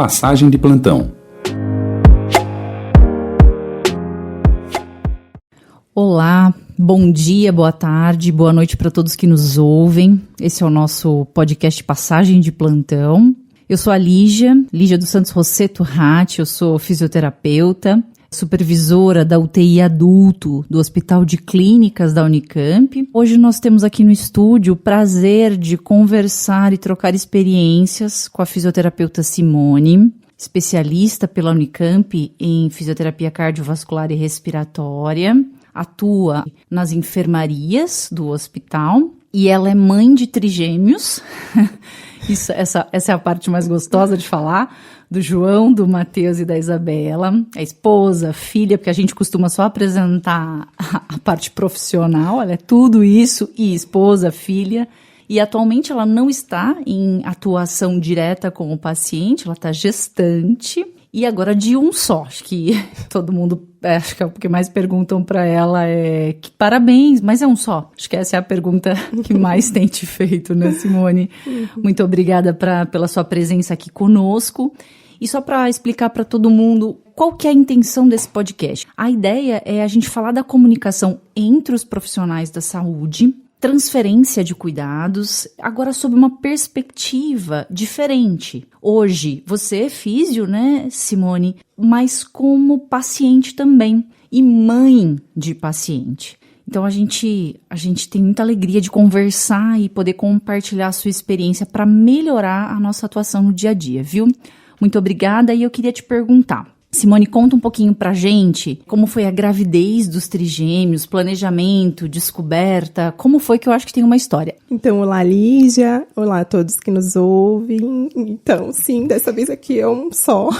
Passagem de plantão. Olá, bom dia, boa tarde, boa noite para todos que nos ouvem. Esse é o nosso podcast Passagem de Plantão. Eu sou a Lígia dos Santos Rosseto Ratti, eu sou fisioterapeuta, supervisora da UTI adulto do Hospital de Clínicas da Unicamp. Hoje nós temos aqui no estúdio o prazer de conversar e trocar experiências com a fisioterapeuta Simone, especialista pela Unicamp em fisioterapia cardiovascular e respiratória, atua nas enfermarias do hospital e ela é mãe de trigêmeos. Essa é a parte mais gostosa de falar, do João, do Matheus e da Isabela, a esposa, a filha, porque a gente costuma só apresentar a parte profissional, ela é tudo isso, e esposa, filha, e atualmente ela não está em atuação direta com o paciente, ela está gestante, e agora de um só. Acho que todo mundo, acho que é o que mais perguntam para ela é que parabéns, mas é um só. Acho que essa é a pergunta que mais tem te feito, né, Simone? Muito obrigada pela sua presença aqui conosco. E só para explicar para todo mundo qual que é a intenção desse podcast. A ideia é a gente falar da comunicação entre os profissionais da saúde, transferência de cuidados, agora sob uma perspectiva diferente. Hoje, você é físio, né, Simone? Mas como paciente também e mãe de paciente. Então, a gente tem muita alegria de conversar e poder compartilhar a sua experiência para melhorar a nossa atuação no dia a dia, viu? Muito obrigada e eu queria te perguntar. Simone, conta um pouquinho pra gente como foi a gravidez dos trigêmeos, planejamento, descoberta, como foi que eu acho que tem uma história. Então, olá Lígia, olá a todos que nos ouvem. Então, sim, dessa vez aqui é um só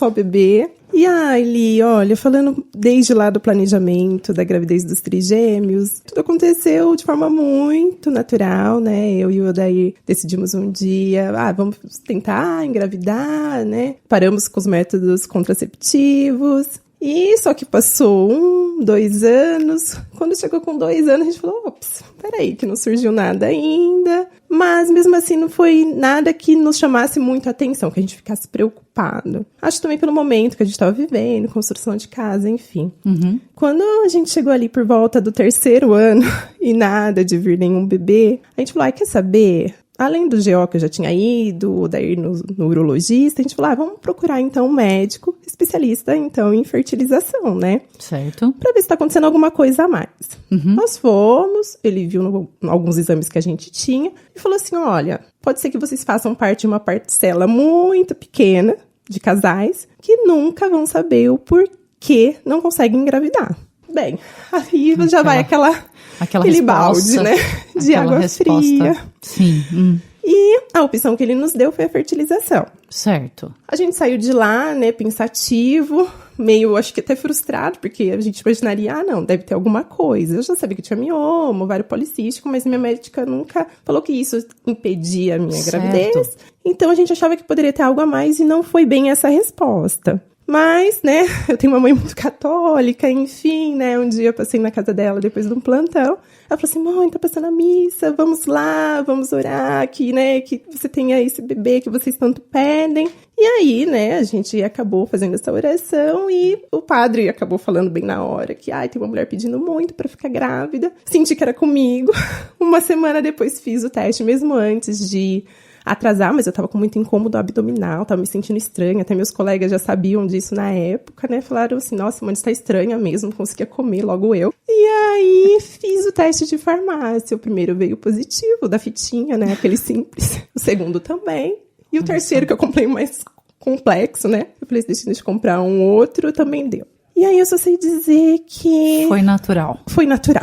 bebê. E Li, olha, falando desde lá do planejamento da gravidez dos trigêmeos, tudo aconteceu de forma muito natural, né? Eu e o Odair decidimos um dia, vamos tentar engravidar, né? Paramos com os métodos contraceptivos. E só que passou 2 anos. Quando chegou com 2 anos, a gente falou, ops, peraí, que não surgiu nada ainda. Mas mesmo assim não foi nada que nos chamasse muito a atenção, que a gente ficasse preocupado. Acho também pelo momento que a gente estava vivendo, construção de casa, enfim. Uhum. Quando a gente chegou ali por volta do 3º ano e nada de vir nenhum bebê, a gente falou, quer saber? Além do GO que eu já tinha ido, daí no urologista, a gente falou, vamos procurar então um médico especialista então em fertilização, né? Certo. Pra ver se tá acontecendo alguma coisa a mais. Uhum. Nós fomos, ele viu alguns exames que a gente tinha e falou assim, olha, pode ser que vocês façam parte de uma parcela muito pequena de casais que nunca vão saber o porquê não conseguem engravidar. Bem, aí já vai aquele balde, né? De água resposta fria. Sim. E a opção que ele nos deu foi a fertilização. Certo. A gente saiu de lá, né, pensativo, meio, acho que até frustrado, porque a gente imaginaria, não, deve ter alguma coisa. Eu já sabia que tinha mioma, ovário policístico, mas minha médica nunca falou que isso impedia a minha gravidez. Então a gente achava que poderia ter algo a mais e não foi bem essa a resposta. Mas, né, eu tenho uma mãe muito católica, enfim, né, um dia eu passei na casa dela depois de um plantão, ela falou assim, mãe, tá passando a missa, vamos lá, vamos orar, que, né, que você tenha esse bebê que vocês tanto pedem. E aí, né, a gente acabou fazendo essa oração e o padre acabou falando bem na hora que, tem uma mulher pedindo muito pra ficar grávida. Senti que era comigo. Uma semana depois fiz o teste, mesmo antes de atrasar, mas eu tava com muito incômodo abdominal, tava me sentindo estranha, até meus colegas já sabiam disso na época, né, falaram assim, nossa, mãe, você tá estranha mesmo, não conseguia comer, logo eu. E aí, fiz o teste de farmácia, o primeiro veio positivo, da fitinha, né, aquele simples, o segundo também, e o terceiro, que eu comprei mais complexo, né, eu falei, deixa eu comprar um outro, também deu. E aí eu só sei dizer que... Foi natural. Foi natural.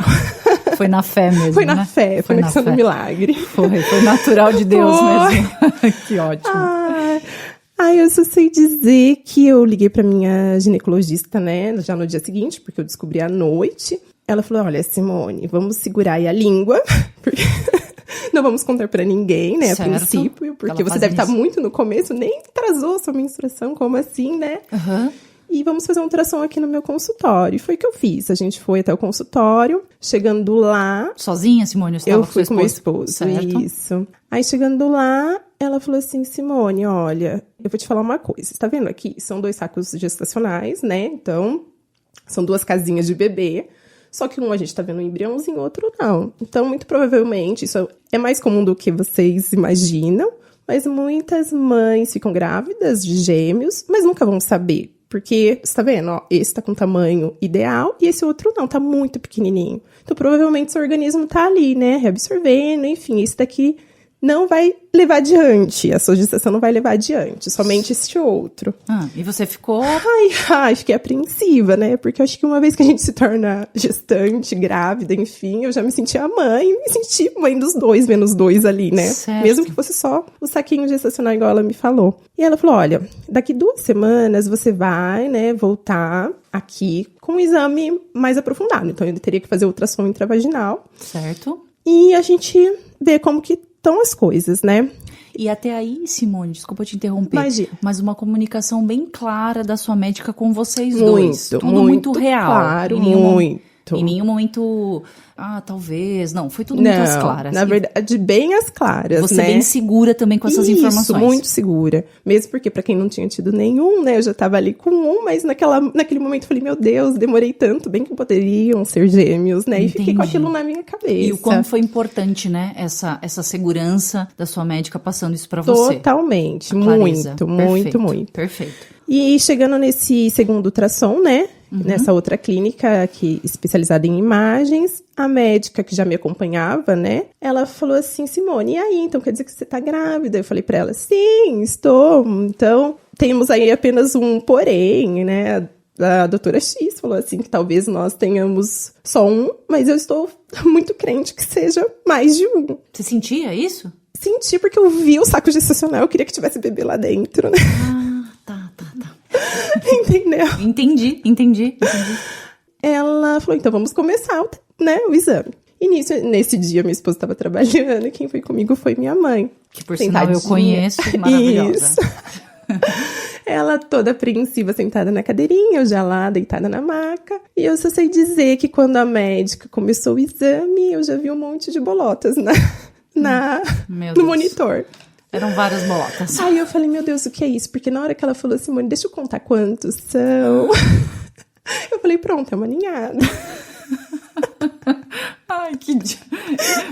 Foi na fé mesmo, Foi na fé, foi na questão do milagre. Foi natural de Deus mesmo. Que ótimo. Eu só sei dizer que eu liguei pra minha ginecologista, né, já no dia seguinte, porque eu descobri à noite. Ela falou, olha, Simone, vamos segurar aí a língua, porque não vamos contar pra ninguém, né, certo. A princípio, porque você deve estar muito no começo, nem atrasou a sua menstruação, como assim, né? E vamos fazer um ultrassom aqui no meu consultório. E foi o que eu fiz. A gente foi até o consultório. Chegando lá... Sozinha, Simone? Eu fui com meu esposo, certo. Isso. Aí, chegando lá, ela falou assim, Simone, olha, eu vou te falar uma coisa. Você tá vendo aqui? São 2 sacos gestacionais, né? Então, são 2 casinhas de bebê. Só que um a gente tá vendo um embriãozinho, outro não. Então, muito provavelmente, isso é mais comum do que vocês imaginam. Mas muitas mães ficam grávidas de gêmeos, mas nunca vão saber. Porque, você tá vendo, ó, esse tá com tamanho ideal e esse outro não, tá muito pequenininho. Então, provavelmente, seu organismo tá ali, né, reabsorvendo, enfim, esse daqui não vai levar adiante, a sua gestação não vai levar adiante, somente esse outro. E você ficou... Ai, fiquei apreensiva, né, porque eu acho que uma vez que a gente se torna gestante, grávida, enfim, eu já me senti a mãe, me senti mãe dos 2, menos 2 ali, né, certo. Mesmo que fosse só o saquinho gestacional, igual ela me falou. E ela falou, olha, daqui 2 semanas você vai, né, voltar aqui com um exame mais aprofundado, então eu teria que fazer ultrassom intravaginal. Certo. E a gente vê como que estão as coisas, né? E até aí, Simone, desculpa te interromper, Imagina. mas uma comunicação bem clara da sua médica com vocês muito, dois. Tudo muito real. Claro, Em nenhum momento, talvez, não, foi tudo muito às claras. Na verdade, bem às claras, você né? bem segura também com essas informações. Isso, muito segura. Mesmo porque, pra quem não tinha tido nenhum, né, eu já tava ali com um, mas naquele momento eu falei, meu Deus, demorei tanto, bem que poderiam ser gêmeos, né? Entendi. E fiquei com aquilo na minha cabeça. E o quão foi importante, né, essa segurança da sua médica passando isso pra você. Totalmente, Clareza. muito. Perfeito. E chegando nesse segundo ultrassom, né? Nessa outra clínica especializada em imagens, a médica que já me acompanhava, né? Ela falou assim, Simone, e aí? Então quer dizer que você tá grávida? Eu falei pra ela, sim, estou. Então, temos aí apenas um porém, né? A doutora X falou assim, que talvez nós tenhamos só um, mas eu estou muito crente que seja mais de um. Você sentia isso? Senti, porque eu vi o saco gestacional, eu queria que tivesse bebê lá dentro, né? Tá. Entendeu? Entendi. Ela falou, então vamos começar, né, o exame. E nesse dia, minha esposa estava trabalhando e quem foi comigo foi minha mãe. Que por sinal eu conheço, maravilhosa. Isso. Ela toda apreensiva, sentada na cadeirinha, eu já lá, deitada na maca. E eu só sei dizer que quando a médica começou o exame, eu já vi um monte de bolotas no monitor. Eram várias bolotas. Aí eu falei, meu Deus, o que é isso? Porque na hora que ela falou assim, Simone, deixa eu contar quantos são. Eu falei, pronto, é uma ninhada. Ai,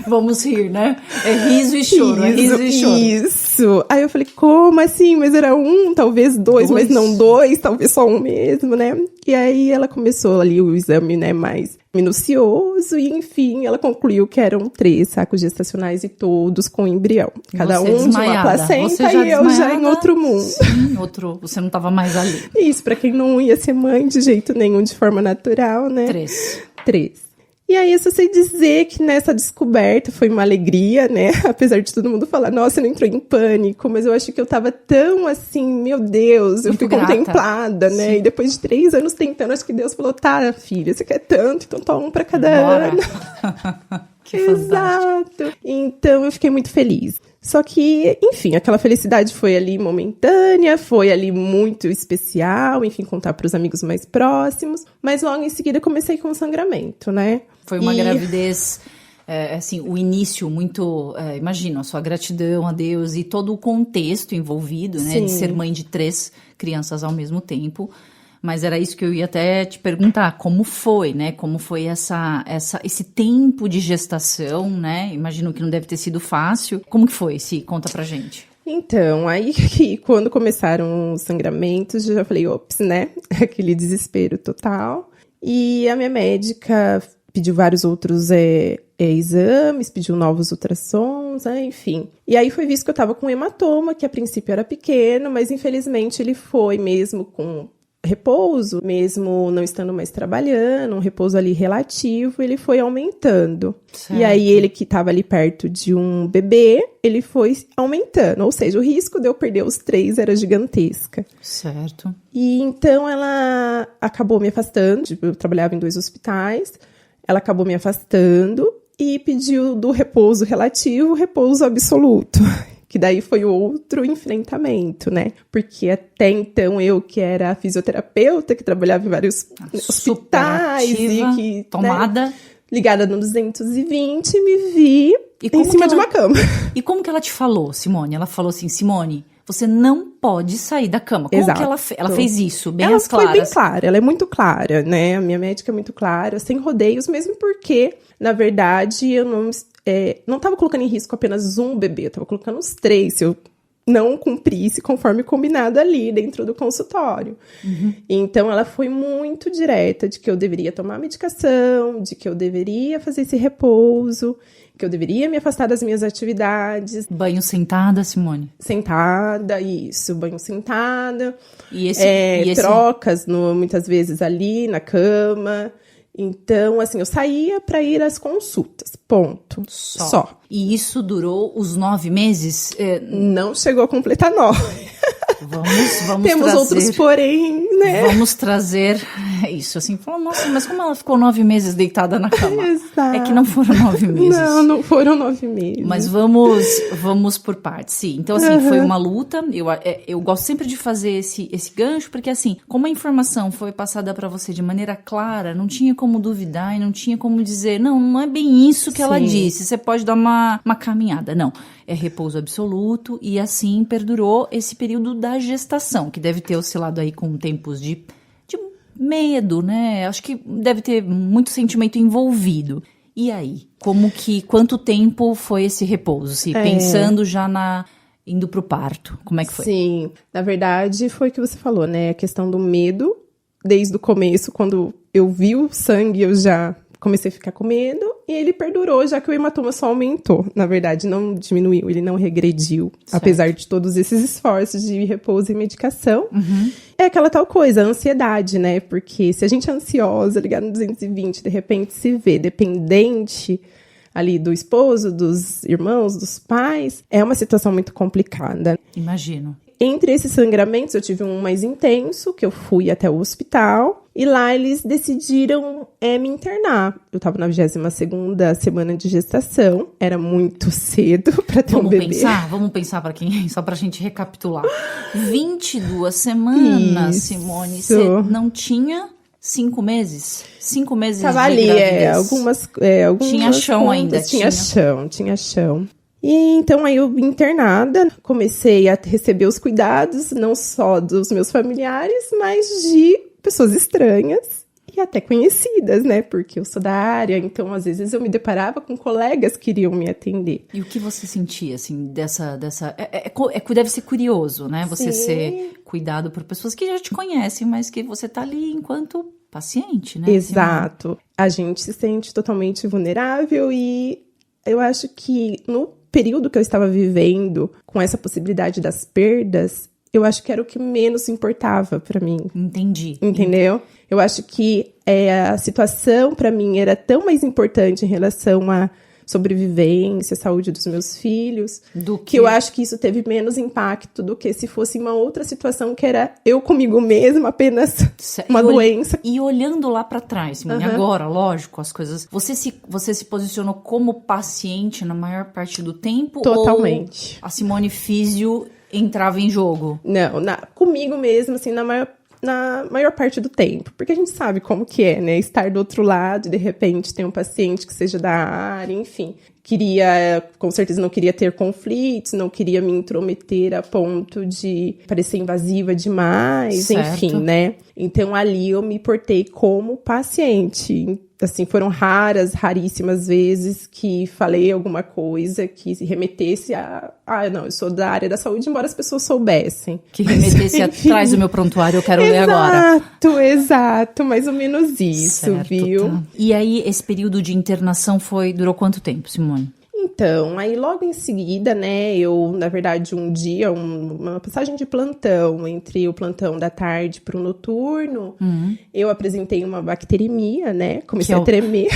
vamos rir, né? É riso e choro, Isso. Aí eu falei, como assim? Mas era um, talvez dois, mas não 2, talvez só um mesmo, né? E aí ela começou ali o exame, né, mais minucioso e, enfim, ela concluiu que eram 3 sacos gestacionais e todos com embrião. Cada um de uma placenta e eu já em outro mundo. Sim, você não estava mais ali. Isso, pra quem não ia ser mãe de jeito nenhum, de forma natural, né? 3. E aí, eu só sei dizer que nessa descoberta foi uma alegria, né? Apesar de todo mundo falar, nossa, não entrou em pânico, mas eu acho que eu tava tão assim, meu Deus, eu fui contemplada, né? Sim. E depois de 3 anos tentando, acho que Deus falou, tá, filha, você quer tanto, então toma um pra cada ano. Que fantástico. Exato. Então, eu fiquei muito feliz. Só que, enfim, aquela felicidade foi ali momentânea, foi ali muito especial, enfim, contar para os amigos mais próximos. Mas logo em seguida comecei com o sangramento, né? Foi uma gravidez, assim, o início muito, imagino, a sua gratidão a Deus e todo o contexto envolvido, né? Sim. De ser mãe de 3 crianças ao mesmo tempo. Mas era isso que eu ia até te perguntar, como foi, né? Como foi esse tempo de gestação, né? Imagino que não deve ter sido fácil. Como que foi? Conta pra gente. Então, aí que quando começaram os sangramentos, eu já falei, ops, né? Aquele desespero total. E a minha médica pediu vários outros exames, pediu novos ultrassons, enfim. E aí foi visto que eu tava com hematoma, que a princípio era pequeno, mas infelizmente ele foi mesmo com repouso, mesmo não estando mais trabalhando, um repouso ali relativo, ele foi aumentando. Certo. E aí ele que estava ali perto de um bebê, ele foi aumentando, ou seja, o risco de eu perder os 3 era gigantesca. Certo. E então ela acabou me afastando, eu trabalhava em 2 hospitais, ela acabou me afastando e pediu do repouso relativo, repouso absoluto. Que daí foi outro enfrentamento, né? Porque até então eu, que era a fisioterapeuta, que trabalhava em vários hospitais e que... tomada. Né, ligada no 220, me vi em cima de uma cama. E como que ela te falou, Simone? Ela falou assim, Simone, você não pode sair da cama. Como Exato. que ela fez isso, bem ela às claras? Foi bem clara, ela é muito clara, né? A minha médica é muito clara, sem rodeios, mesmo porque, na verdade, eu não estava colocando em risco apenas um bebê, eu estava colocando os 3, se eu não cumprisse conforme combinado ali dentro do consultório. Uhum. Então, ela foi muito direta de que eu deveria tomar medicação, de que eu deveria fazer esse repouso, que eu deveria me afastar das minhas atividades. Banho sentada, Simone? Sentada, isso, banho sentada. E esse... Trocas, muitas vezes ali na cama. Então, assim, eu saía para ir às consultas, ponto. Só. E isso durou os 9 meses? Não chegou a completar 9. Vamos Temos trazer, outros porém, né? Vamos trazer isso, assim, falando, nossa, mas como ela ficou 9 meses deitada na cama? Exato. É que não foram 9 meses. Não foram 9 meses. Mas vamos por partes, sim. Então, assim, foi uma luta. Eu gosto sempre de fazer esse gancho, porque, assim, como a informação foi passada para você de maneira clara, não tinha como duvidar e não tinha como dizer, não é bem isso que ela disse, você pode dar uma caminhada. Não, é repouso absoluto e, assim, perdurou esse período da gestação, que deve ter oscilado aí com tempos de medo, né? Acho que deve ter muito sentimento envolvido. E aí? Quanto tempo foi esse repouso? Pensando já indo pro parto, como é que foi? Sim, na verdade foi o que você falou, né? A questão do medo, desde o começo, quando eu vi o sangue, eu já comecei a ficar com medo, e ele perdurou, já que o hematoma só aumentou. Na verdade, não diminuiu, ele não regrediu, certo. Apesar de todos esses esforços de repouso e medicação. Uhum. É aquela tal coisa, a ansiedade, né? Porque se a gente é ansiosa, ligada no 220, de repente se vê dependente ali do esposo, dos irmãos, dos pais, é uma situação muito complicada. Imagino. Entre esses sangramentos, eu tive um mais intenso, que eu fui até o hospital, e lá eles decidiram me internar. Eu estava na 22ª semana de gestação, era muito cedo para ter um bebê. Vamos pensar para quem, só para a gente recapitular. 22 semanas, isso. Simone, você não tinha 5 meses? 5 meses tava de ali, gravidez. Algumas tinha chão contas, ainda. Tinha chão. E então aí eu internada, comecei a receber os cuidados, não só dos meus familiares, mas de pessoas estranhas e até conhecidas, né? Porque eu sou da área, então às vezes eu me deparava com colegas que iriam me atender. E o que você sentia, assim, dessa... deve ser curioso, né? Você ser cuidado por pessoas que já te conhecem, mas que você tá ali enquanto paciente, né? Exato. A gente se sente totalmente vulnerável e eu acho que no período que eu estava vivendo, com essa possibilidade das perdas, eu acho que era o que menos importava para mim. Entendi. Entendeu? Eu acho que a situação para mim era tão mais importante em relação à sobrevivência, saúde dos meus filhos, que eu acho que isso teve menos impacto do que se fosse uma outra situação que era eu comigo mesma, apenas uma doença. E olhando lá para trás, Simone, agora, lógico, as coisas... Você se posicionou como paciente na maior parte do tempo? Totalmente. Ou a Simone Físio entrava em jogo? Não, comigo mesma, assim, na maior parte do tempo, porque a gente sabe como que é, né, estar do outro lado e de repente tem um paciente que seja da área, enfim, com certeza não queria ter conflitos, não queria me intrometer a ponto de parecer invasiva demais, certo. Enfim, né, então ali eu me portei como paciente. Assim, foram raríssimas vezes que falei alguma coisa que se remetesse não, eu sou da área da saúde, embora as pessoas soubessem. Que remetesse atrás do meu prontuário, eu quero ler agora. Exato, mais ou menos isso, certo, viu? Tá. E aí, esse período de internação durou quanto tempo, Simone? Então, aí logo em seguida, né, eu, na verdade, um dia, uma passagem de plantão, entre o plantão da tarde para o noturno, eu apresentei uma bacteremia, né, comecei a tremer.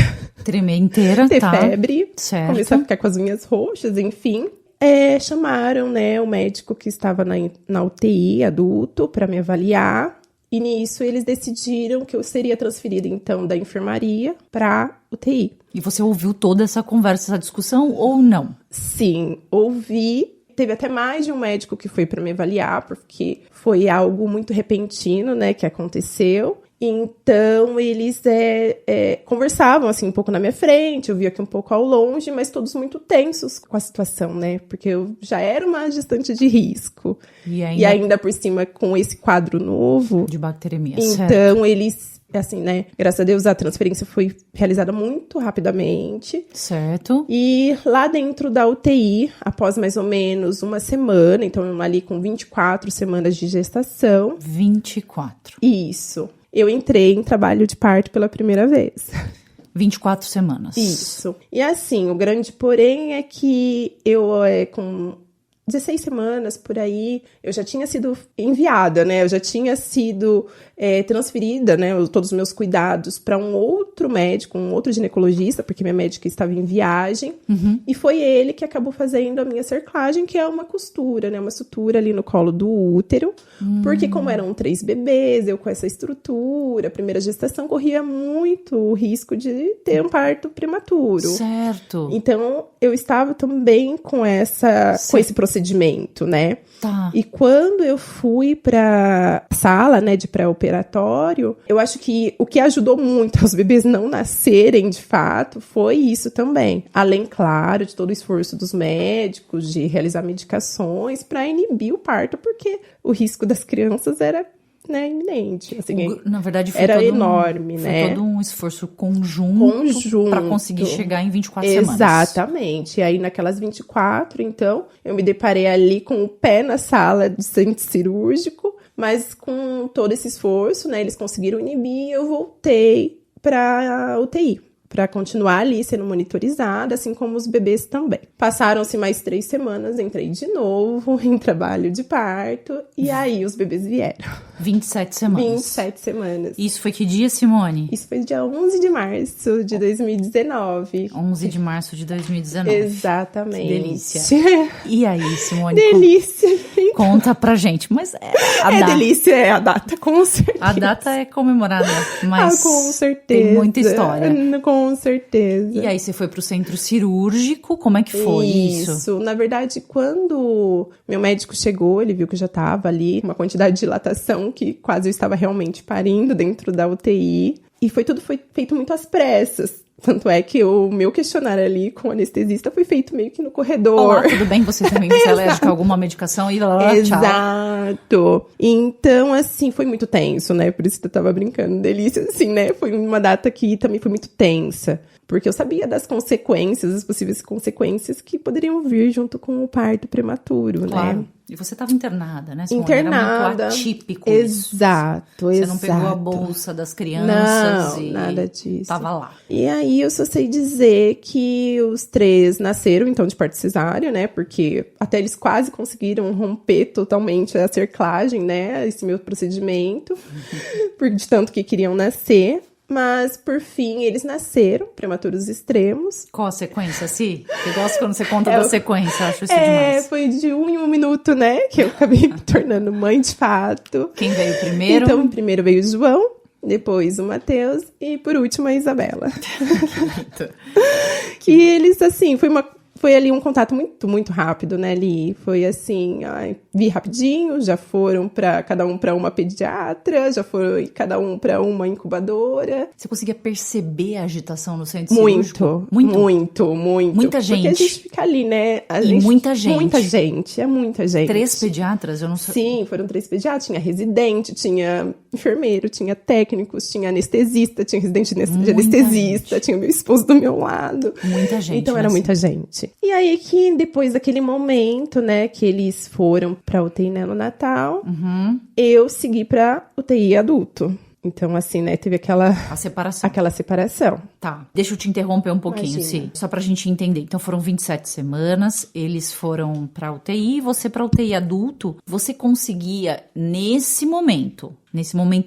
Tremer inteira, ter tá. febre, certo. Comecei a ficar com as unhas roxas, enfim. Chamaram, né, o médico que estava na UTI adulto para me avaliar. E nisso eles decidiram que eu seria transferida, então, da enfermaria para UTI. E você ouviu toda essa conversa, essa discussão, ou não? Sim, ouvi. Teve até mais de um médico que foi para me avaliar, porque foi algo muito repentino, né, que aconteceu. Então, eles conversavam, assim, um pouco na minha frente, eu via aqui um pouco ao longe, mas todos muito tensos com a situação, né? Porque eu já era uma gestante de risco. E ainda por cima, com esse quadro novo... De bacteremia, então, certo. Eles... Assim, né? Graças a Deus, a transferência foi realizada muito rapidamente. Certo. E lá dentro da UTI, após mais ou menos uma semana, então ali com 24 semanas de gestação. 24. Isso. Eu entrei em trabalho de parto pela primeira vez. 24 semanas. Isso. E assim, o grande porém é que eu, com 16 semanas, por aí, eu já tinha sido enviada, né? Eu já tinha sido transferida, né? Todos os meus cuidados para um outro médico, um outro ginecologista, porque minha médica estava em viagem. Uhum. E foi ele que acabou fazendo a minha cerclagem, que é uma costura, né? Uma sutura ali no colo do útero. Porque como eram 3 bebês, eu com essa estrutura, a primeira gestação, corria muito o risco de ter um parto prematuro. Certo. Então, eu estava também com esse procedimento, né? Tá. E quando eu fui pra sala, né, de pré-operatório, eu acho que o que ajudou muito aos bebês não nascerem, de fato, foi isso também. Além, claro, de todo o esforço dos médicos de realizar medicações para inibir o parto, porque o risco das crianças era, né, iminente. Assim, na verdade, foi era todo enorme, né? Foi todo um esforço conjunto para conseguir chegar em 24 semanas. Exatamente. E aí, naquelas 24, então, eu me deparei ali com o pé na sala do centro cirúrgico, mas com todo esse esforço, né, eles conseguiram inibir e eu voltei para UTI. Para continuar ali sendo monitorizada, assim como os bebês também. Passaram-se mais 3 semanas, entrei de novo em trabalho de parto, e aí os bebês vieram. 27 semanas. 27 semanas. Isso foi que dia, Simone? Isso foi dia 11 de março de 2019. 11 de março de 2019. Exatamente. Que delícia. E aí, Simone? Delícia. Conta pra gente. Mas delícia, é a data, com certeza. A data é comemorada, mas com certeza. Tem muita história. Com certeza. E aí você foi pro centro cirúrgico, como é que foi isso? Isso, na verdade, quando meu médico chegou, ele viu que eu já tava ali, uma quantidade de dilatação que quase eu estava realmente parindo dentro da UTI. E foi feito muito às pressas. Tanto é que o meu questionário ali com o anestesista foi feito meio que no corredor. Olá, tudo bem? Você também é alérgica a alguma medicação? E lá, tchau. Exato. Então, assim, foi muito tenso, né? Por isso que eu tava brincando. Delícia, assim, né? Foi uma data que também foi muito tensa. Porque eu sabia das consequências, as possíveis consequências que poderiam vir junto com o parto prematuro, claro. né? E você estava internada, né, Simone? Internada. Era muito atípico exato, isso. Você não pegou a bolsa das crianças? Não, nada disso. Tava lá. E aí eu só sei dizer que os 3 nasceram, então, de parto cesáreo, né? Porque até eles quase conseguiram romper totalmente a cerclagem, né? Esse meu procedimento, de tanto que queriam nascer. Mas, por fim, eles nasceram, prematuros extremos. Qual a sequência, Si? Eu gosto quando você conta da sequência, acho isso demais. Foi de 1 em 1 minuto, né? Que eu acabei me tornando mãe de fato. Quem veio primeiro? Então, primeiro veio o João, depois o Matheus e, por último, a Isabela. E eles, assim, foi ali um contato muito, muito rápido, né, Li? Foi assim, vi rapidinho, já foram cada um para uma pediatra, já foram cada um para uma incubadora. Você conseguia perceber a agitação no centro cirúrgico? Muito. Muita gente. Porque a gente fica ali, né? Muita gente. Muita gente, é muita gente. 3 pediatras? Eu não sei. Sim, foram 3 pediatras. Tinha residente, tinha enfermeiro, tinha técnicos, tinha anestesista, tinha residente de anestesista, tinha meu esposo do meu lado. Muita gente. Então era muita gente. E aí que depois daquele momento, né, que eles foram pra UTI neonatal, eu segui pra UTI adulto. Então, assim, né, teve aquela separação. Tá, deixa eu te interromper um pouquinho, Si, só pra gente entender. Então, foram 27 semanas, eles foram pra UTI, você pra UTI adulto, você conseguia, nesse momento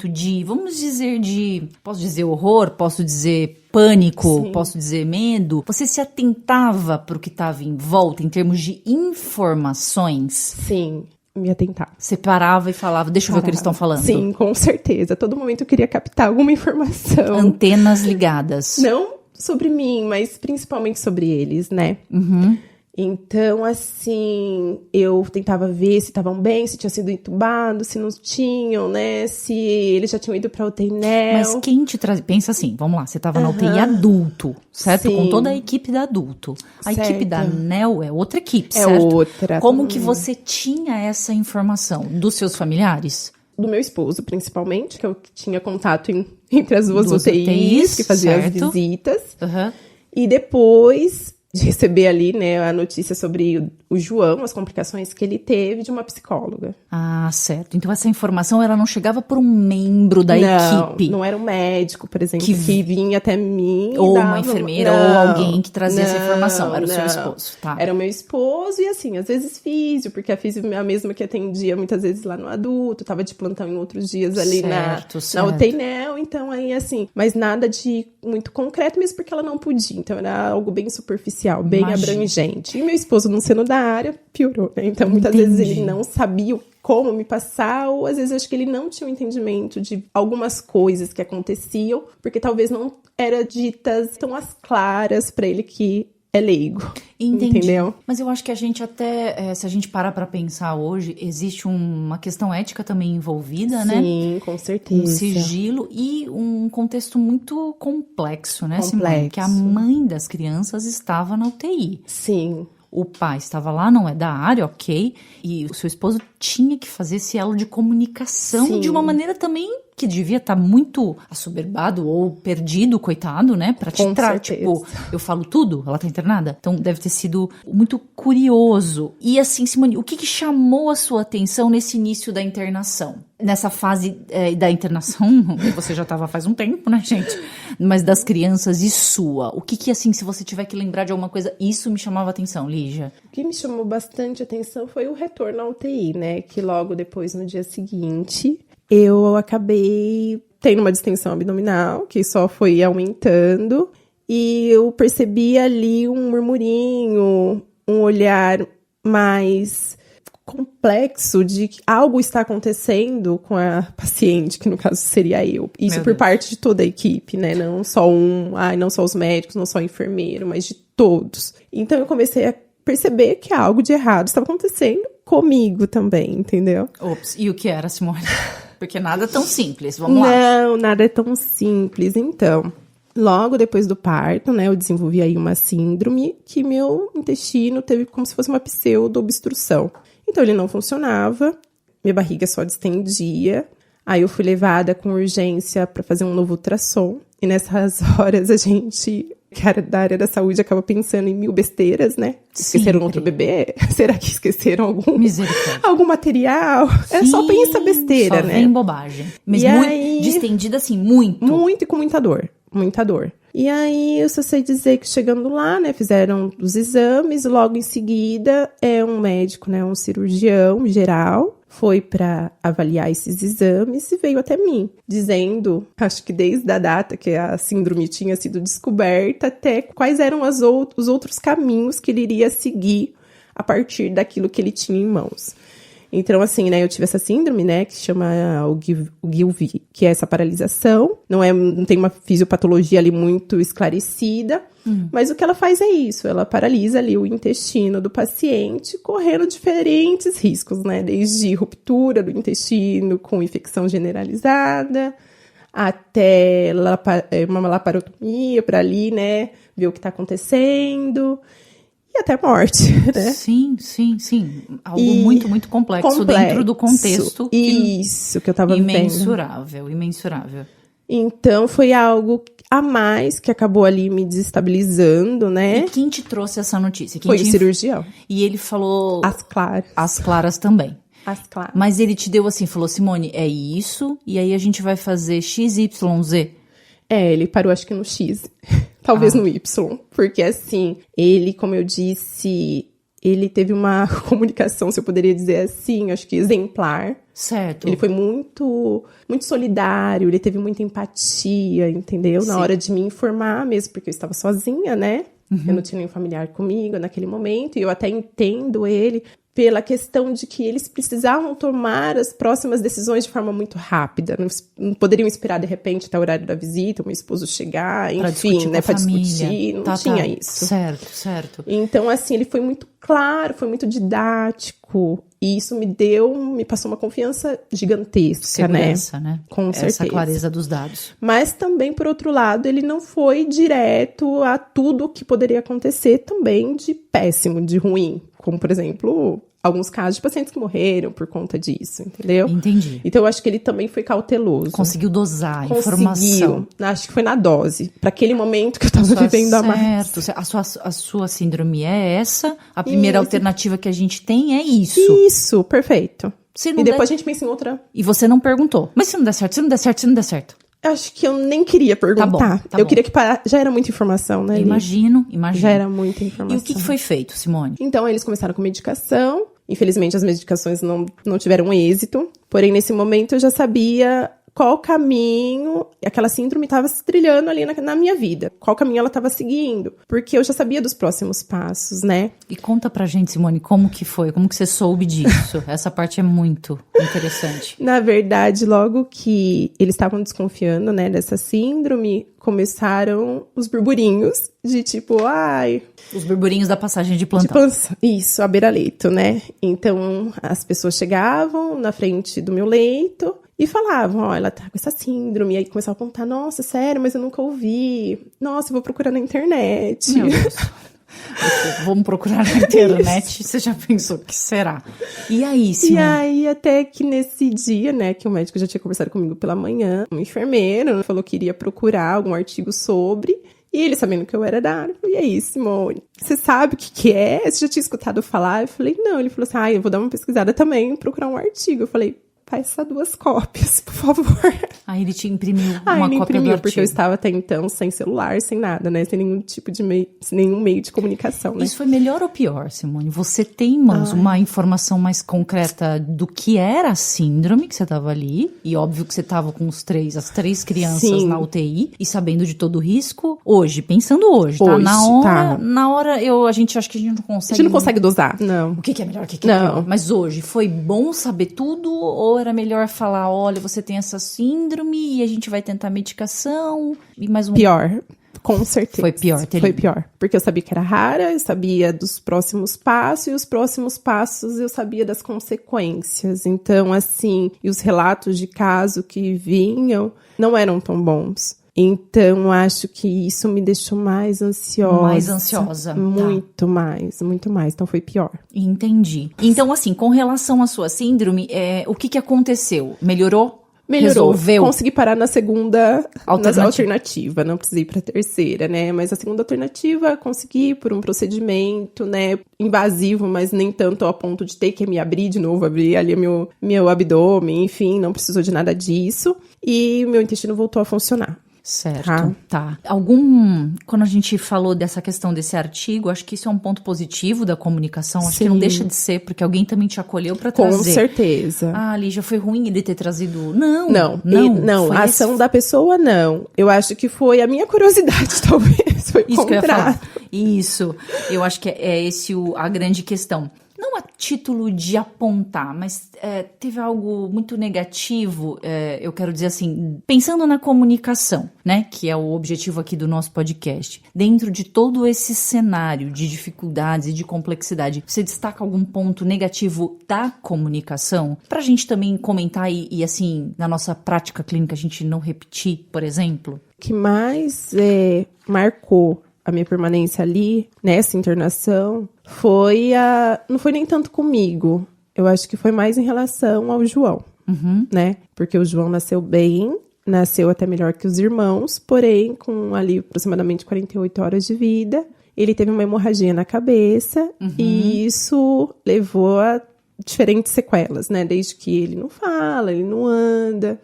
de, vamos dizer, posso dizer horror, posso dizer pânico, Sim. Posso dizer medo, você se atentava pro que estava em volta, em termos de informações? Sim. Me atentar. Você parava e falava, deixa eu ver o que eles estão falando. Sim, com certeza. A todo momento eu queria captar alguma informação. Antenas ligadas. Não sobre mim, mas principalmente sobre eles, né? Então, assim, eu tentava ver se estavam bem, se tinham sido entubados, se não tinham, né? Se eles já tinham ido pra UTI NEL. Mas quem te traz... Pensa assim, vamos lá, você tava na UTI adulto, certo? Sim. Com toda a equipe da adulto. A Certo. equipe da NEL é outra equipe, É certo? outra. Como que você tinha essa informação? Dos seus familiares? Do meu esposo, principalmente, que eu tinha contato entre as duas Duas UTIs, UTIs, que fazia as certo. visitas. Aham. E depois de receber ali, né, a notícia sobre o João, as complicações que ele teve de uma psicóloga. Ah, certo. Então essa informação, ela não chegava por um membro da equipe? Não era um médico, por exemplo, Que que vinha até mim. Ou e dava uma enfermeira, não, ou alguém que trazia essa informação. Era o seu não. esposo, tá? Era o meu esposo e, assim, às vezes físio, porque a físio é a mesma que atendia muitas vezes lá no adulto, tava de plantão em outros dias ali Certo. na UTI NEL, então aí, assim, mas nada de muito concreto, mesmo porque ela não podia. Então era algo bem superficial, bem abrangente. E meu esposo, não sendo da área, piorou, né? Então, muitas vezes ele não sabia como me passar, ou às vezes eu acho que ele não tinha um entendimento de algumas coisas que aconteciam, porque talvez não era ditas tão às claras pra ele que é leigo. Entendi. Entendeu? Mas eu acho que a gente até, se a gente parar pra pensar hoje, existe uma questão ética também envolvida, né? Sim, com certeza. Um sigilo e um contexto muito complexo, né, Simone? Complexo. Que a mãe das crianças estava na UTI. Sim. O pai estava lá, não é da área, ok. E o seu esposo tinha que fazer esse elo de comunicação Sim. de uma maneira também que devia estar muito assoberbado ou perdido, coitado, né? Pra te Com tratar, certeza. tipo, eu falo tudo, ela tá internada. Então deve ter sido muito curioso. E assim, Simone, o que chamou a sua atenção nesse início da internação? Nessa fase da internação, você já estava faz um tempo, né, gente? Mas das crianças e sua. O que assim, se você tiver que lembrar de alguma coisa, isso me chamava atenção, Lígia? O que me chamou bastante atenção foi o retorno à UTI, né? Que logo depois, no dia seguinte, eu acabei tendo uma distensão abdominal, que só foi aumentando. E eu percebi ali um murmurinho, um olhar mais complexo de que algo está acontecendo com a paciente, que no caso seria eu. Isso Meu por Deus. parte de toda a equipe, né? Não só não só os médicos, não só o enfermeiro, mas de todos. Então eu comecei a perceber que algo de errado estava acontecendo comigo também, entendeu? Ops, e o que era, Simone? Porque nada tão simples, vamos lá. Não, nada é tão simples. Então, logo depois do parto, né, eu desenvolvi aí uma síndrome que meu intestino teve como se fosse uma pseudo-obstrução. Então, ele não funcionava, minha barriga só distendia. Aí eu fui levada com urgência para fazer um novo ultrassom. E nessas horas a gente, cara da área da saúde, acaba pensando em mil besteiras, né? Esqueceram outro bebê? Será que esqueceram algum material? É só pensa besteira, só né? Vem bobagem. Mas E muito aí- distendida assim, muito. Muito e com muita dor. Muita dor. E aí, eu só sei dizer que chegando lá, né, fizeram os exames, logo em seguida, um médico, né, um cirurgião geral, foi para avaliar esses exames e veio até mim, dizendo, acho que desde a data que a síndrome tinha sido descoberta, até quais eram os outros caminhos que ele iria seguir a partir daquilo que ele tinha em mãos. Então, assim, né, eu tive essa síndrome, né, que se chama o GILV, que é essa paralisação. Não tem uma fisiopatologia ali muito esclarecida, mas o que ela faz é isso, ela paralisa ali o intestino do paciente, correndo diferentes riscos, né, desde ruptura do intestino com infecção generalizada, até uma laparotomia para ali, né, ver o que está acontecendo, e até morte, né? Sim. Algo muito, muito complexo dentro do contexto. Isso que eu tava vivendo. Imensurável. Então, foi algo a mais que acabou ali me desestabilizando, né? E quem te trouxe essa notícia? Foi o cirurgião. E ele falou... As claras. As claras também. As claras. Mas ele te deu assim, falou, Simone, é isso, e aí a gente vai fazer XYZ. Ele parou acho que no X, talvez no Y, porque assim, ele, como eu disse, ele teve uma comunicação, se eu poderia dizer assim, acho que exemplar. Certo. Ele foi muito, muito solidário, ele teve muita empatia, entendeu? Sim. Na hora de me informar mesmo, porque eu estava sozinha, né? Eu não tinha nenhum familiar comigo naquele momento, e eu até entendo ele. pela questão de que eles precisavam tomar as próximas decisões de forma muito rápida. Não poderiam esperar, de repente, até o horário da visita, o meu esposo chegar, enfim, né, para discutir. Não tinha isso. Certo. Então, assim, ele foi muito claro, foi muito didático. E isso me passou uma confiança gigantesca, segurança, né? Com certeza. Essa clareza dos dados. Mas também, por outro lado, ele não foi direto a tudo o que poderia acontecer também de péssimo, de ruim. Como, por exemplo, alguns casos de pacientes que morreram por conta disso, entendeu? Entendi. Então, eu acho que ele também foi cauteloso. Conseguiu dosar a informação. Acho que foi na dose. Para aquele momento que eu estava vivendo a mais. Certo. A sua síndrome é essa. A primeira alternativa que a gente tem é isso. Isso, perfeito. E depois a gente pensa em outra. E você não perguntou. Mas se não der certo. Acho que eu nem queria perguntar. Tá bom. Queria que já era muita informação, né? Imagino. Já era muita informação. E o que foi feito, Simone? Então, eles começaram com medicação. Infelizmente, as medicações não tiveram êxito. Porém, nesse momento, eu já sabia qual caminho aquela síndrome estava se trilhando ali na minha vida. Qual caminho ela estava seguindo. Porque eu já sabia dos próximos passos, né? E conta pra gente, Simone, como que foi? Como que você soube disso? Essa parte é muito interessante. Na verdade, logo que eles estavam desconfiando, né, dessa síndrome, começaram os burburinhos de tipo, Os burburinhos da passagem de plantão. Isso, a beira-leito, né? Então, as pessoas chegavam na frente do meu leito e falavam, ela tá com essa síndrome. E aí começavam a contar, nossa, sério, mas eu nunca ouvi. Nossa, eu vou procurar na internet. Meu Deus. Vamos procurar na internet. Você já pensou o que será? E aí, Simone? E aí, até que nesse dia, né, que o médico já tinha conversado comigo pela manhã, um enfermeiro falou que iria procurar algum artigo sobre. E ele, sabendo que eu era da área, falou, e aí, Simone, você sabe o que é? Você já tinha escutado falar? Eu falei, não. Ele falou assim, eu vou dar uma pesquisada também, procurar um artigo. Eu falei, faça 2 cópias, por favor. Aí ele te imprimiu uma cópia do artigo. Porque eu estava até então sem celular, sem nada, né? Sem nenhum tipo de nenhum meio de comunicação, né? Isso foi melhor ou pior, Simone? Você tem em mãos uma informação mais concreta do que era a síndrome que você estava ali, e óbvio que você estava com as 3 crianças na UTI, e sabendo de todo o risco, pensando hoje, tá? Na hora, a gente acho que a gente não consegue... A gente não consegue dosar, não. O que é melhor, o que é pior. Mas hoje, foi bom saber tudo, ou era melhor falar, olha, você tem essa síndrome e a gente vai tentar medicação e mais um... Pior, com certeza. Foi pior, Foi pior, porque eu sabia que era rara, eu sabia dos próximos passos, e os próximos passos eu sabia das consequências. Então, assim, e os relatos de caso que vinham não eram tão bons. Então, acho que isso me deixou mais ansiosa. Mais ansiosa. Muito mais. Então, foi pior. Entendi. Então, assim, com relação à sua síndrome, o que aconteceu? Melhorou? Resolveu? Consegui parar na segunda alternativa. Não precisei ir pra terceira, né? Mas a segunda alternativa, consegui por um procedimento, né? Invasivo, mas nem tanto ao ponto de ter que me abrir de novo, abrir ali meu abdômen, enfim, não precisou de nada disso. E meu intestino voltou a funcionar. Certo, tá. Quando a gente falou dessa questão desse artigo, acho que isso é um ponto positivo da comunicação, acho que não deixa de ser, porque alguém também te acolheu pra trazer. Com certeza. Lígia, foi ruim ele ter trazido... Não, a ação da pessoa, não. Eu acho que foi a minha curiosidade, talvez, foi isso que eu ia falar. Isso, eu acho que é esse a grande questão. Não a título de apontar, mas teve algo muito negativo, eu quero dizer assim, pensando na comunicação, né, que é o objetivo aqui do nosso podcast. Dentro de todo esse cenário de dificuldades e de complexidade, você destaca algum ponto negativo da comunicação? Pra gente também comentar e assim, na nossa prática clínica, a gente não repetir, por exemplo? O que mais marcou a minha permanência ali, nessa internação, não foi nem tanto comigo. Eu acho que foi mais em relação ao João, né? Porque o João nasceu bem, nasceu até melhor que os irmãos, porém, com ali aproximadamente 48 horas de vida, ele teve uma hemorragia na cabeça, e isso levou a diferentes sequelas, né? Desde que ele não fala, ele não anda,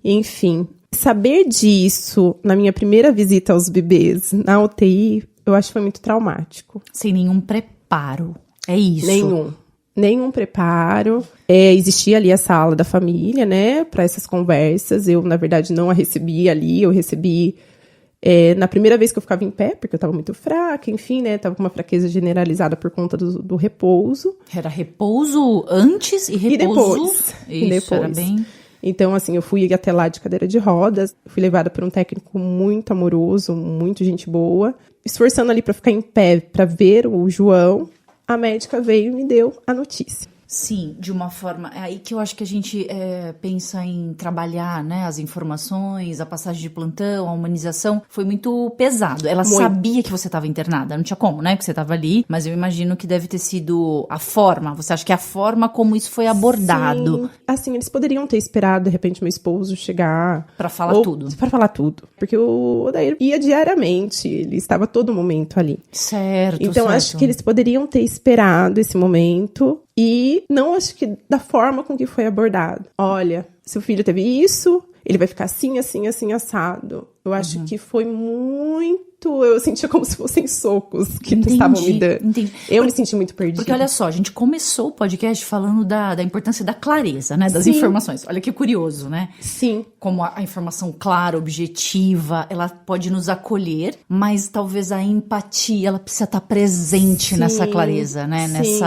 enfim. Saber disso na minha primeira visita aos bebês na UTI, eu acho que foi muito traumático. Sem nenhum preparo, é isso? Nenhum preparo. Existia ali a sala da família, né, para essas conversas. Eu, na verdade, não a recebi ali, eu recebi Na primeira vez que eu ficava em pé, porque eu tava muito fraca, enfim, né? Tava com uma fraqueza generalizada por conta do repouso. Era repouso antes e repouso... E depois. Era bem... Então, assim, eu fui até lá de cadeira de rodas, fui levada por um técnico muito amoroso, muito gente boa, esforçando ali pra ficar em pé, pra ver o João. A médica veio e me deu a notícia. Sim, de uma forma... É aí que eu acho que a gente pensa em trabalhar, né? As informações, a passagem de plantão, a humanização. Foi muito pesado. Ela sabia que você estava internada. Não tinha como, né? Que você estava ali. Mas eu imagino que deve ter sido a forma. Você acha que a forma como isso foi abordado? Sim. Assim, eles poderiam ter esperado, de repente, meu esposo chegar... Pra falar tudo. Pra falar tudo. Porque o Odair ia diariamente. Ele estava a todo momento ali. Certo, Então, acho que eles poderiam ter esperado esse momento... E não acho que da forma com que foi abordado. Olha, seu filho teve isso, ele vai ficar assim, assim, assim, assado. Eu acho que foi muito... Eu sentia como se fossem socos que estavam me dando. Entendi. Eu me senti muito perdida. Porque olha só, a gente começou o podcast falando da importância da clareza, né? Das informações. Olha que curioso, né? Sim. Como a informação clara, objetiva, ela pode nos acolher, mas talvez a empatia, ela precisa estar presente nessa clareza, né? Sim.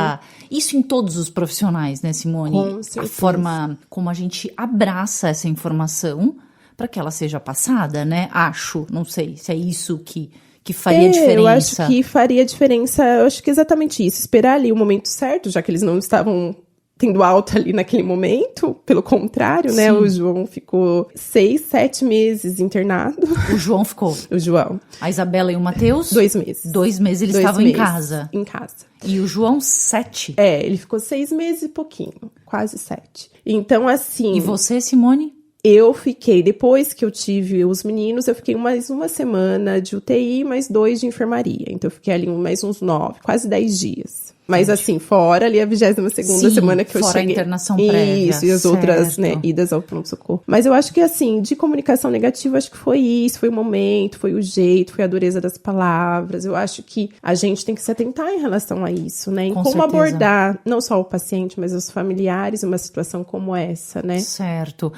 Isso em todos os profissionais, né, Simone? Com certeza. A forma como a gente abraça essa informação para que ela seja passada, né? Acho, não sei se é isso que faria diferença. Eu acho que faria diferença, eu acho que exatamente isso. Esperar ali o momento certo, já que eles não estavam tendo alta ali naquele momento. Pelo contrário, né? O João ficou 6, 7 meses internado. O João ficou? O João. A Isabela e o Matheus? 2 meses. 2 meses eles estavam em casa? Em casa. E o João, 7? Ele ficou 6 meses e pouquinho. Quase 7. Então, assim... E você, Simone? Eu fiquei, depois que eu tive os meninos, eu fiquei mais uma semana de UTI, mais 2 de enfermaria. Então, eu fiquei ali mais uns 9, quase 10 dias. Mas assim, fora ali a 22ª semana que eu cheguei. Fora a internação prévia. Isso, e as outras, né, idas ao pronto-socorro. Mas eu acho que assim, de comunicação negativa, acho que foi isso, foi o momento, foi o jeito, foi a dureza das palavras. Eu acho que a gente tem que se atentar em relação a isso, né? Em como abordar, não só o paciente, mas os familiares, uma situação como essa, né? Certo.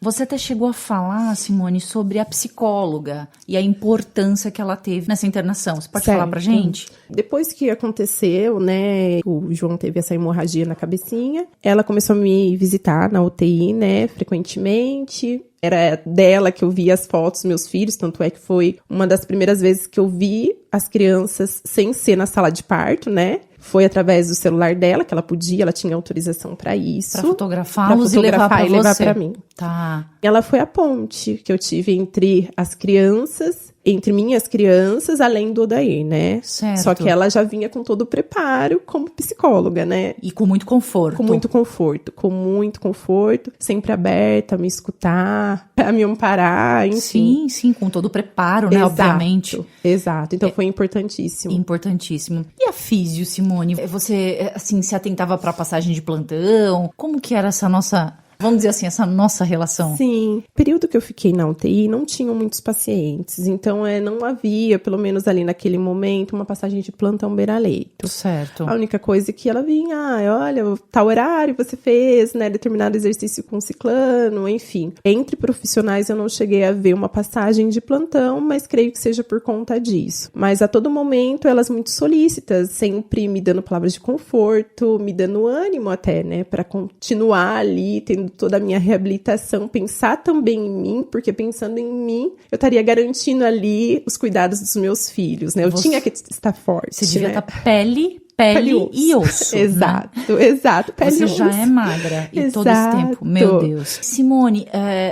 Você até chegou a falar, Simone, sobre a psicóloga e a importância que ela teve nessa internação. Você pode falar pra gente? Depois que aconteceu, né, o João teve essa hemorragia na cabecinha, ela começou a me visitar na UTI, né, frequentemente. Era dela que eu via as fotos dos meus filhos, tanto é que foi uma das primeiras vezes que eu vi as crianças sem ser na sala de parto, né? Foi através do celular dela, que ela tinha autorização para isso. Para fotografá-los e levar para mim. Tá. Ela foi a ponte que eu tive entre as crianças, entre minhas crianças, além do Odair, né? Certo. Só que ela já vinha com todo o preparo como psicóloga, né? E com muito conforto. Com muito conforto, sempre aberta a me escutar, a me amparar, enfim. Sim, com todo o preparo, né? Obviamente. Exato. Então foi importantíssimo. Importantíssimo. E a físio, Simone? Você, assim, se atentava para a passagem de plantão? Como que era essa nossa... Vamos dizer assim, essa nossa relação. Sim. O período que eu fiquei na UTI, não tinham muitos pacientes. Então, não havia, pelo menos ali naquele momento, uma passagem de plantão beira-leito. Certo. A única coisa que ela vinha, olha, tal horário você fez, né, determinado exercício com ciclano, enfim. Entre profissionais, eu não cheguei a ver uma passagem de plantão, mas creio que seja por conta disso. Mas a todo momento, elas muito solícitas, sempre me dando palavras de conforto, me dando ânimo até, né, para continuar ali, tendo toda a minha reabilitação, pensar também em mim, porque pensando em mim, eu estaria garantindo ali os cuidados dos meus filhos, né? Eu tinha que estar forte. Você devia né? estar pele e osso. Exato, né? Exato. Pele Você e osso. já é magra e todo esse tempo. Meu Deus. Simone,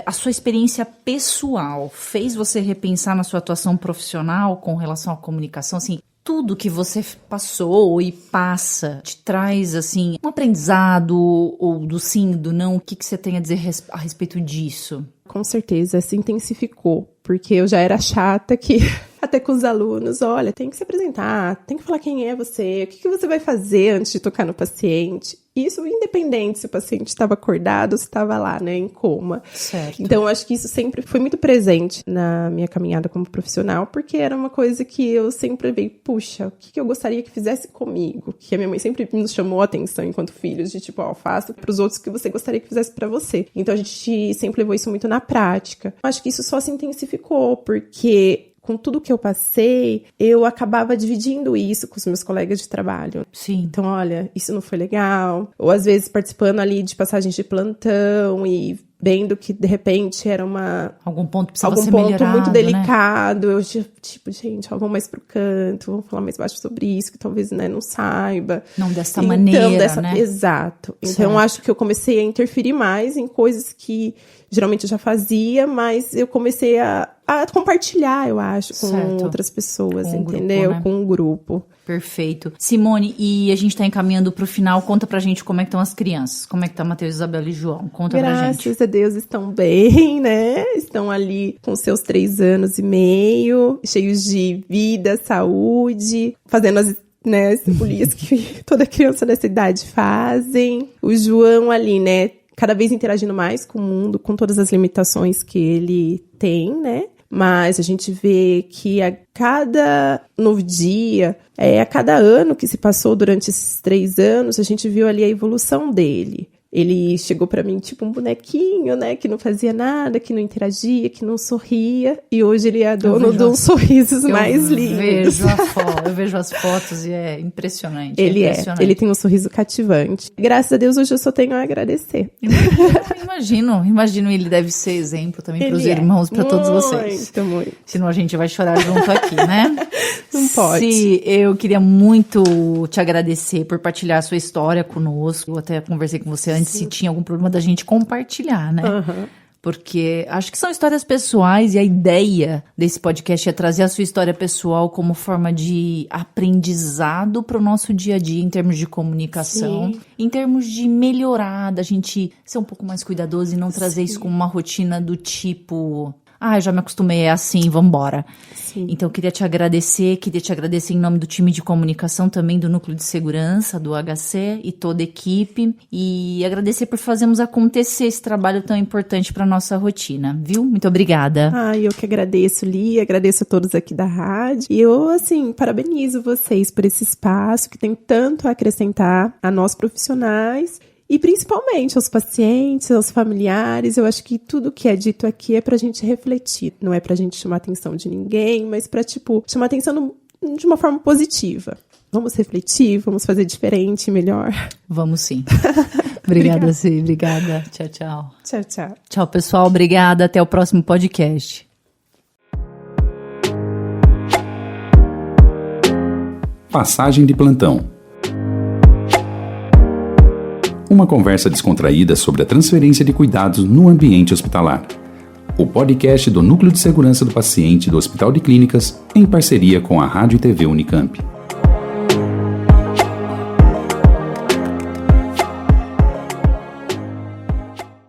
a sua experiência pessoal fez você repensar na sua atuação profissional com relação à comunicação? Assim, tudo que você passou e passa te traz, assim, um aprendizado ou do sim, do não? O que você tem a dizer a respeito disso? Com certeza, se intensificou, porque eu já era chata que... Até com os alunos, olha, tem que se apresentar, tem que falar quem é você, o que você vai fazer antes de tocar no paciente. Isso independente se o paciente estava acordado ou se estava lá, né, em coma. Certo. Então, eu acho que isso sempre foi muito presente na minha caminhada como profissional, porque era uma coisa que eu sempre vi, puxa, o que eu gostaria que fizesse comigo? Que a minha mãe sempre nos chamou a atenção enquanto filhos, de tipo, faça para os outros o que você gostaria que fizesse para você. Então, a gente sempre levou isso muito na prática. Eu acho que isso só se intensificou, porque... com tudo que eu passei, eu acabava dividindo isso com os meus colegas de trabalho. Sim. Então, olha, isso não foi legal. Ou às vezes participando ali de passagens de plantão e vendo que, de repente, era algum ponto precisava algum ser ponto melhorado, muito delicado. Né? Eu, tipo, gente, ó, vamos mais pro canto, vamos falar mais baixo sobre isso, que talvez, né, não saiba. Não dessa maneira, né? Exato. Então, Certo. eu acho que eu comecei a interferir mais em coisas que geralmente eu já fazia, mas eu comecei a compartilhar, eu acho, com Certo. outras pessoas, Com o entendeu? grupo, né? Com o grupo. Perfeito. Simone, e a gente tá encaminhando pro final. Conta pra gente como é que estão as crianças. Como é que tá Matheus, Isabela e João? Conta pra gente. Graças a Deus estão bem, né? Estão ali com seus 3 anos e meio, cheios de vida, saúde, fazendo as polias que toda criança nessa idade fazem. O João ali, né? Cada vez interagindo mais com o mundo, com todas as limitações que ele tem, né? Mas a gente vê que a cada novo dia, a cada ano que se passou durante esses 3 anos, a gente viu ali a evolução dele. Ele chegou pra mim tipo um bonequinho, né? Que não fazia nada, que não interagia, que não sorria. E hoje ele é dono de uns sorrisos mais lindos. Eu vejo as fotos e é impressionante. Ele tem um sorriso cativante. Graças a Deus, hoje eu só tenho a agradecer. Imagino ele deve ser exemplo também para os irmãos, para todos vocês. Muito. Senão a gente vai chorar junto aqui, né? Não pode. Eu queria muito te agradecer por partilhar a sua história conosco. Eu até conversei com você antes se tinha algum problema da gente compartilhar, né? Uhum. Porque acho que são histórias pessoais e a ideia desse podcast é trazer a sua história pessoal como forma de aprendizado para o nosso dia a dia em termos de comunicação, em termos de melhorar, da gente ser um pouco mais cuidadoso e não trazer isso como uma rotina do tipo... já me acostumei, é assim, vambora. Sim. Então, queria te agradecer em nome do time de comunicação, também do Núcleo de Segurança, do HC e toda a equipe. E agradecer por fazermos acontecer esse trabalho tão importante para nossa rotina, viu? Muito obrigada. Eu que agradeço, Li, agradeço a todos aqui da rádio. E eu, parabenizo vocês por esse espaço que tem tanto a acrescentar a nós profissionais. E principalmente aos pacientes, aos familiares. Eu acho que tudo que é dito aqui é pra gente refletir. Não é pra gente chamar a atenção de ninguém, mas pra, chamar a atenção de uma forma positiva. Vamos refletir, vamos fazer diferente, melhor. Vamos sim. Obrigada, Cí. Obrigada. Tchau, tchau. Tchau, tchau. Tchau, pessoal. Obrigada. Até o próximo podcast. Passagem de plantão. Uma conversa descontraída sobre a transferência de cuidados no ambiente hospitalar. O podcast do Núcleo de Segurança do Paciente do Hospital de Clínicas, em parceria com a Rádio e TV Unicamp.